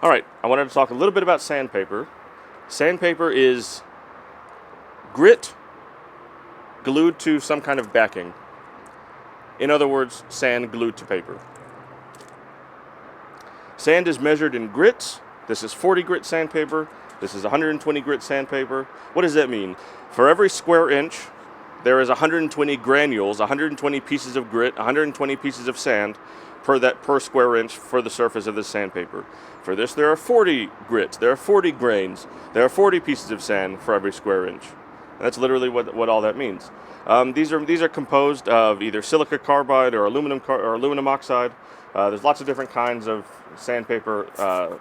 All right, I wanted to talk a little bit about sandpaper. Sandpaper is grit glued to some kind of backing. In other words, sand glued to paper. Sand is measured in grits. This is 40 grit sandpaper. This is 120 grit sandpaper. What does that mean? For every square inch, there is 120 granules, 120 pieces of grit, 120 pieces of sand per square inch for the surface of the sandpaper. For this, there are 40 grits, there are 40 grains, there are 40 pieces of sand for every square inch. And that's literally what all that means. These are composed of either silica carbide or aluminum oxide. There's lots of different kinds of sandpaper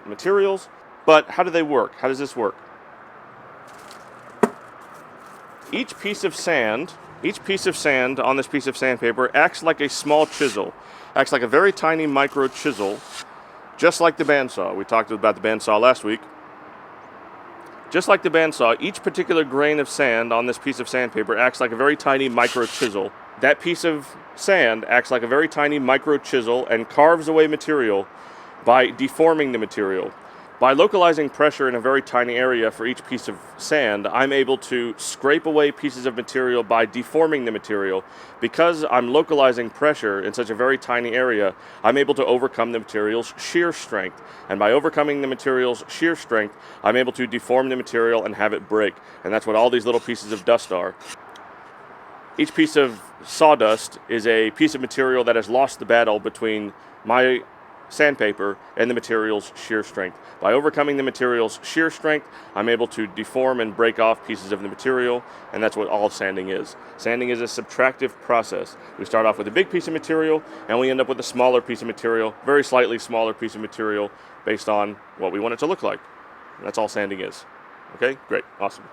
materials. But how do they work? How does this work? Each piece of sand on this piece of sandpaper acts like a small chisel, acts like a very tiny micro chisel, just like the bandsaw. We talked about the bandsaw last week. Just like the bandsaw, each particular grain of sand on this piece of sandpaper acts like a very tiny micro chisel. That piece of sand acts like a very tiny micro chisel and carves away material by deforming the material. By localizing pressure in a very tiny area for each piece of sand, I'm able to scrape away pieces of material by deforming the material. Because I'm localizing pressure in such a very tiny area, I'm able to overcome the material's shear strength. And by overcoming the material's shear strength, I'm able to deform the material and have it break. And that's what all these little pieces of dust are. Each piece of sawdust is a piece of material that has lost the battle between my sandpaper and the material's shear strength. By overcoming the material's shear strength, I'm able to deform and break off pieces of the material, and that's what all sanding is. Sanding is a subtractive process. We start off with a big piece of material, and we end up with a smaller piece of material, very slightly smaller piece of material, based on what we want it to look like. And that's all sanding is. Okay, great, awesome.